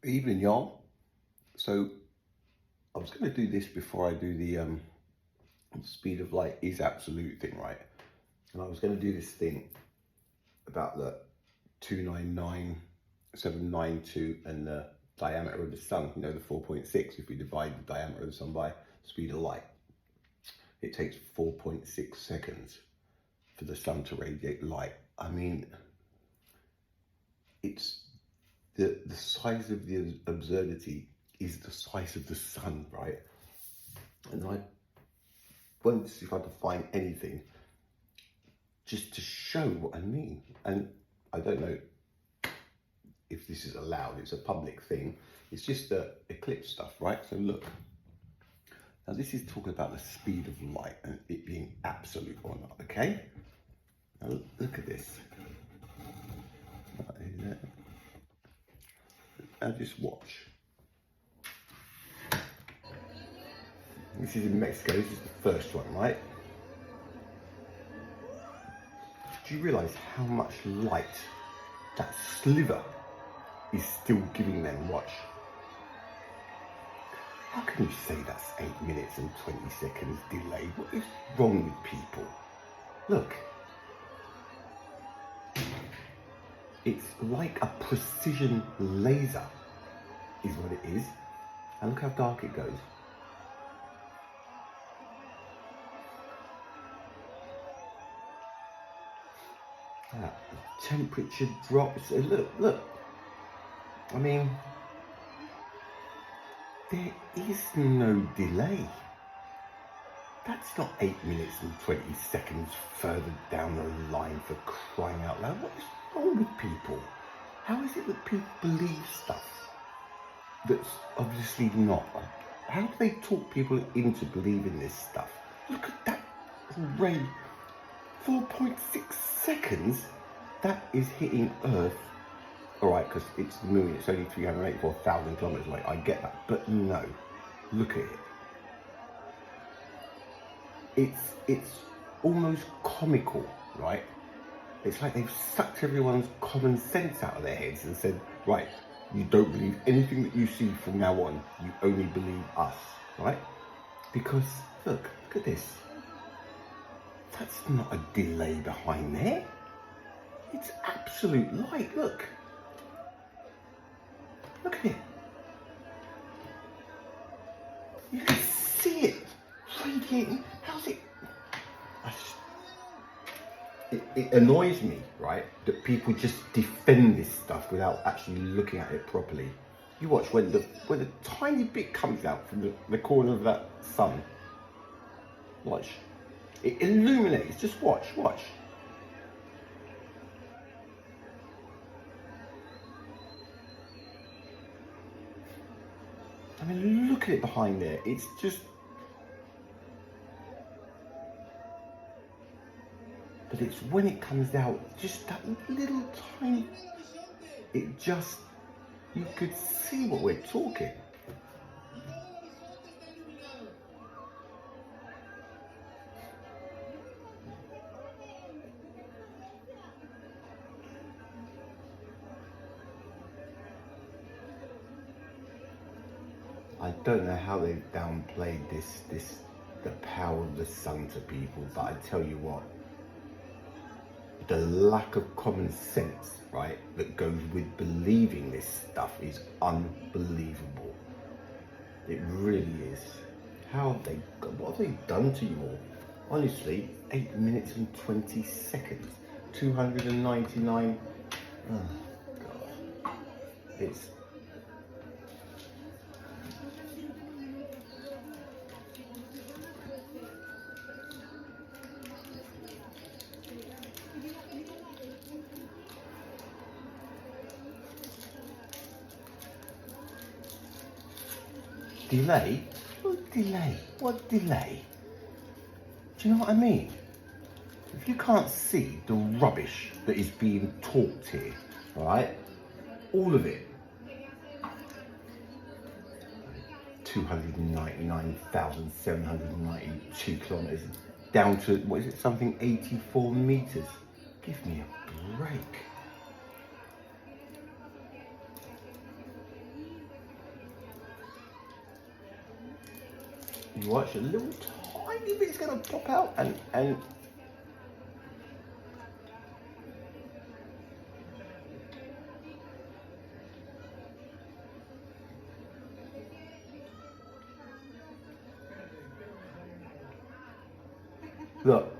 Evening, y'all. So I was going to do this before I do the speed of light is absolute thing, right? And I was going to do this thing about the 299,792 and the diameter of the sun, the 4.6. If we divide the diameter of the sun by the speed of light, it takes 4.6 seconds for the sun to radiate light. I mean, it's the size of the absurdity is the size of the sun, right? And I wanted to see if I could find anything just to show what I mean. And I don't know if this is allowed, it's a public thing. It's just the eclipse stuff, right? So look, now this is talking about the speed of light and it being absolute or not, okay? Now look at this. Now just watch. This is in Mexico, this is the first one, right? Do you realise how much light that sliver is still giving them? Watch. How can you say that's 8 minutes and 20 seconds delay? What is wrong with people? Look. It's like a precision laser, is what it is. And look how dark it goes. That temperature drops. Look. I mean, there is no delay. That's not 8 minutes and 20 seconds further down the line, for crying out loud. What is wrong with people? How is it that people believe stuff that's obviously not? How do they talk people into believing this stuff? Look at that ray. 4.6 seconds, that is hitting Earth. All right, because it's the moon, it's only 384,000 kilometers away. I get that, but no, look at it. It's almost comical, right? It's like they've sucked everyone's common sense out of their heads and said, right, you don't believe anything that you see from now on. You only believe us, right? Because look at this. That's not a delay behind there. It's absolute light. Look at it. You can see it radiating. How's it? It annoys me, right, that people just defend this stuff without actually looking at it properly. You watch when the tiny bit comes out from the corner of that sun. Watch. It illuminates. Just watch. I mean, look at it behind there. It's just... But it's when it comes out, just that little tiny... It just... You could see what we're talking. I don't know how they've downplayed the power of the sun to people, but I tell you what, the lack of common sense, right, that goes with believing this stuff is unbelievable. It really is. What have they done to you all? Honestly, 8 minutes and 20 seconds, 299, oh God, it's... Delay? What delay? What delay? Do you know what I mean? If you can't see the rubbish that is being talked here, right? All of it. 299,792 kilometers down to, what is it, something 84 meters. Give me a break. You watch a little tiny bit's gonna pop out and look.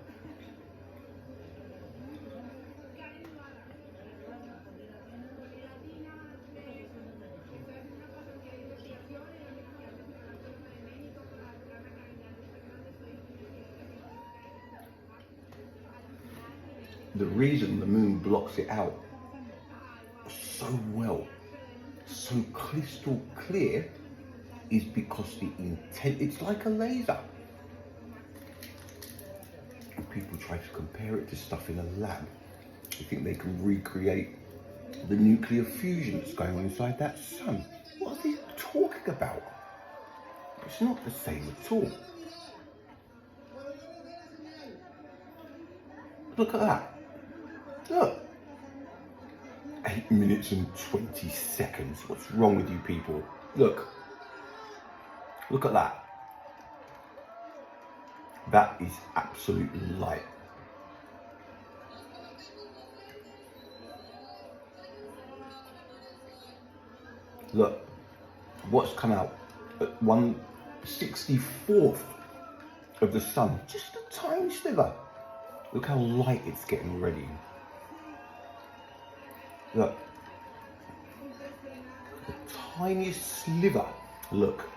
The reason the moon blocks it out so well, so crystal clear, is because the intent, it's like a laser. And people try to compare it to stuff in a lab. They think they can recreate the nuclear fusion that's going on inside that sun. What are they talking about? It's not the same at all. Look at that. Look. 8 minutes and 20 seconds. What's wrong with you people? Look. Look at that. That is absolute light. Look. What's come out at 1/64th of the sun. Just a tiny sliver. Look how light it's getting already. Look. The tiniest sliver. Look.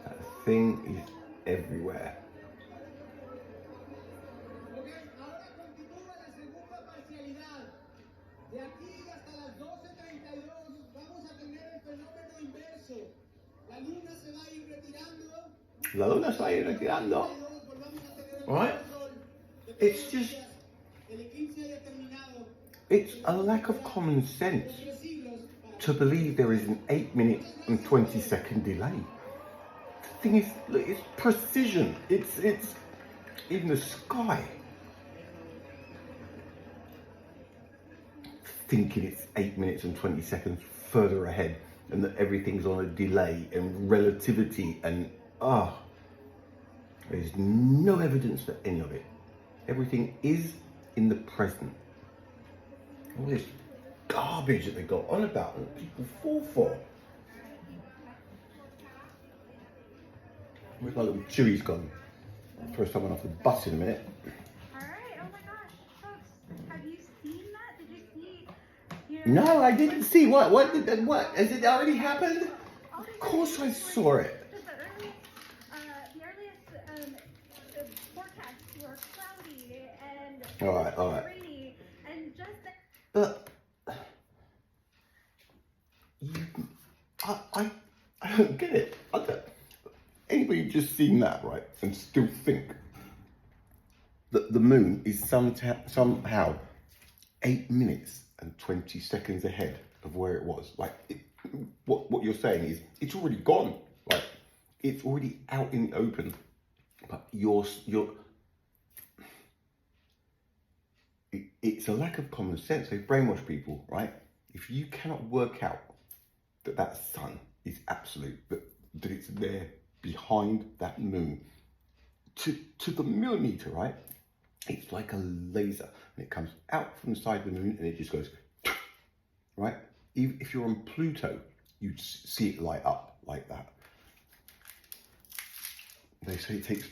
That thing is everywhere. La luna se va a ir retirando. Right? It's just, it's a lack of common sense to believe there is an 8 minute and 20 second delay. The thing is, look, it's precision. It's in the sky. Thinking it's 8 minutes and 20 seconds further ahead and that everything's on a delay and relativity and there's no evidence for any of it. Everything is in the present. All this garbage that they got on about and people fall for. Where's my little Chewy's gone? I'll throw someone off the bus in a minute. Alright, oh my gosh, folks, have you seen that? Did you see your... No, I didn't see. What? Has it already happened? Of course I saw it. The earliest forecasts were cloudy and Alright. rainy, and just the... But I don't get it. Anybody just seen that, right, and still think that the moon is somehow 8 minutes and 20 seconds ahead of where it was? Like, what you're saying is it's already gone. Like, it's already out in the open. But it's a lack of common sense. They brainwash people, right? If you cannot work out that sun is absolute, that it's there behind that moon to the millimeter, right? It's like a laser, and it comes out from the side of the moon and it just goes, right? Even if you're on Pluto, you'd see it light up like that. They say it takes,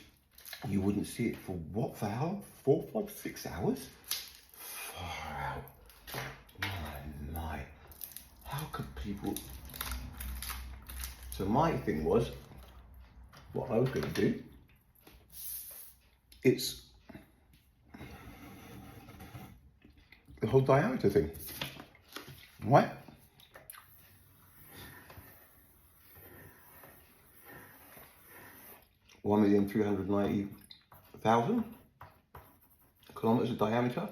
you wouldn't see it for what the hell? 4, 5, 6 hours? Far out. My. How could people... So my thing was, what I was going to do, it's the whole diameter thing, right? (1,390,000) kilometers of diameter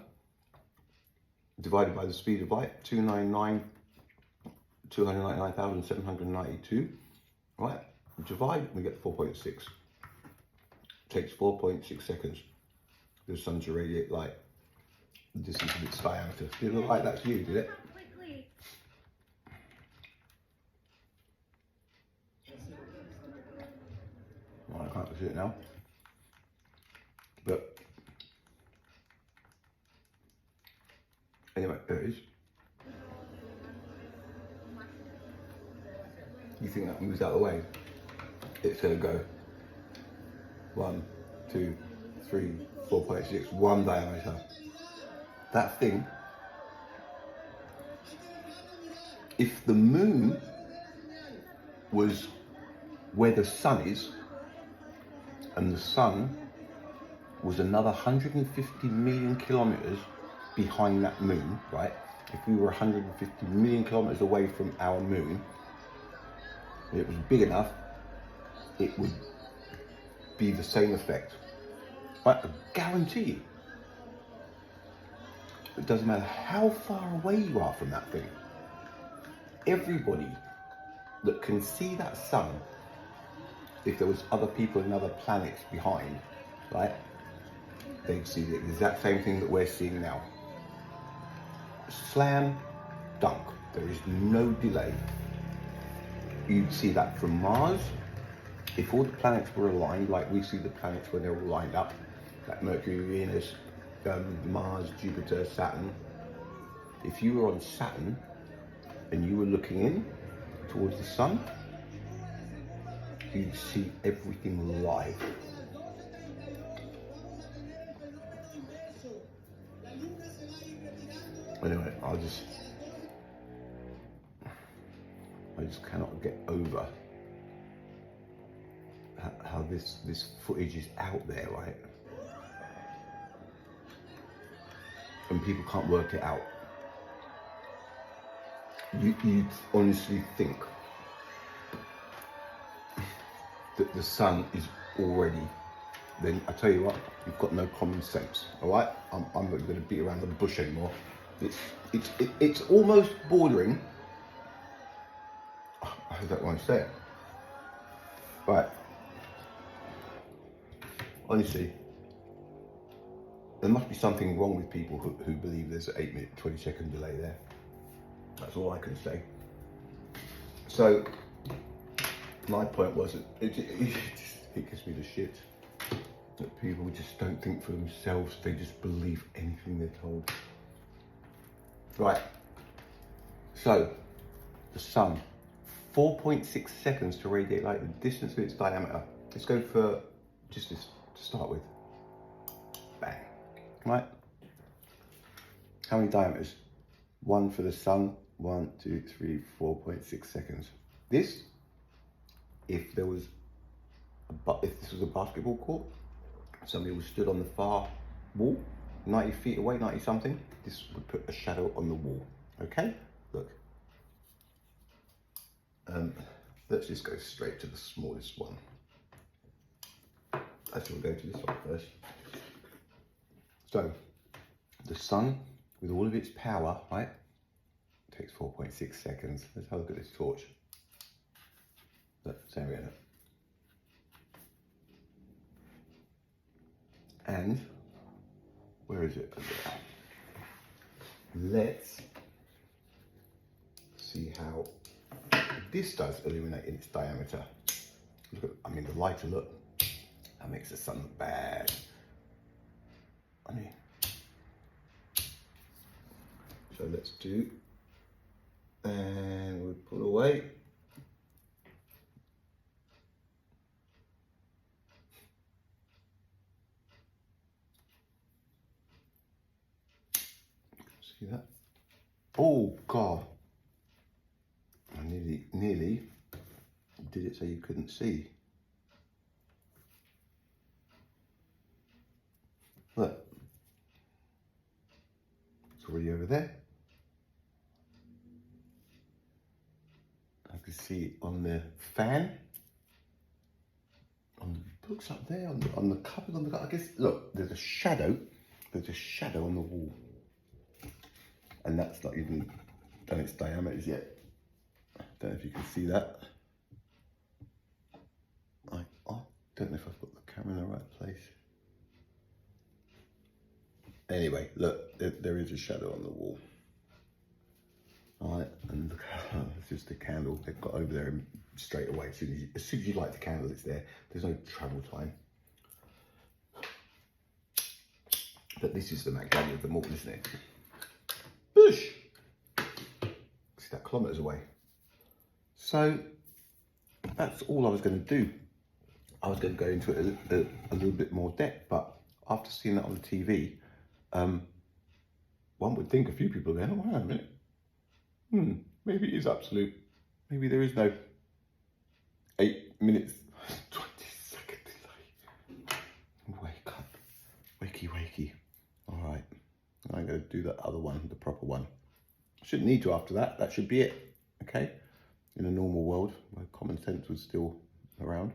divided by the speed of light, 299,792, right? Divide, we get 4.6. takes 4.6 seconds for the sun to radiate light. The distance of its diameter. Did it look like that's you, did it? Quickly. Well, I can't see it now. But anyway, there it is. You think that moves out of the way? It's going to go 1, 2, 3, 4.6, 1 diameter. That thing, if the moon was where the sun is, and the sun was another 150 million kilometers behind that moon, right? If we were 150 million kilometers away from our moon, and it was big enough, it would be the same effect. Right? I guarantee you. It doesn't matter how far away you are from that thing. Everybody that can see that sun, if there was other people and other planets behind, right, they'd see the exact same thing that we're seeing now. Slam dunk. There is no delay. You'd see that from Mars. If all the planets were aligned, like we see the planets when they're all lined up, like Mercury, Venus, Mars, Jupiter, Saturn. If you were on Saturn and you were looking in towards the sun, you'd see everything live. Anyway, I just cannot get over how this footage is out there, right? And people can't work it out. You honestly think that the sun is already, then I tell you what, you've got no common sense, all right? I'm not going to beat around the bush anymore. It's almost bordering, I don't want to say it, right? Honestly, there must be something wrong with people who believe there's an 8-minute, 20-second delay there. That's all I can say. So, my point was that it gives me the shit that people just don't think for themselves. They just believe anything they're told. Right. So, the sun, 4.6 seconds to radiate light, the distance of its diameter. Let's go for just this to start with. Bang. Right. How many diameters? 1 for the sun. 1, 2, 3, 4.6 seconds. This, if this was a basketball court, somebody was stood on the far wall, 90 feet away, 90 something, this would put a shadow on the wall. Okay, look. Let's just go straight to the smallest one. Actually, we'll go to this one first. So, the sun, with all of its power, right, takes 4.6 seconds. Let's have a look at this torch. Look, same again. And where is it? Let's see how this does illuminate in its diameter. Look at, I mean, the lighter look. That makes the sun look bad. I mean, so let's do, and we'll pull away. See that? Oh God! I nearly did it so you couldn't see. Look, it's already over there. I can see it on the fan, on the books up there, on the cupboard, I guess, look, there's a shadow on the wall. And that's not even done its diameters yet. I don't know if you can see that. I don't know if I've got the camera in the right place? Anyway, look, there is a shadow on the wall. All right, and look, it's just a candle. They've got over there straight away. As soon as you light the candle, it's there. There's no travel time. But this is the Mac Daddy of them all, isn't it? Bush! See that kilometres away. So that's all I was going to do. I was going to go into it a little bit more depth, but after seeing that on the TV, one would think a few people are going, oh, hang on a minute. Maybe it is absolute. Maybe there is no 8 minutes, 20-second delay. Wake up. Wakey, wakey. All right. I'm going to do that other one, the proper one. Shouldn't need to after that. That should be it. Okay? In a normal world, where common sense was still around.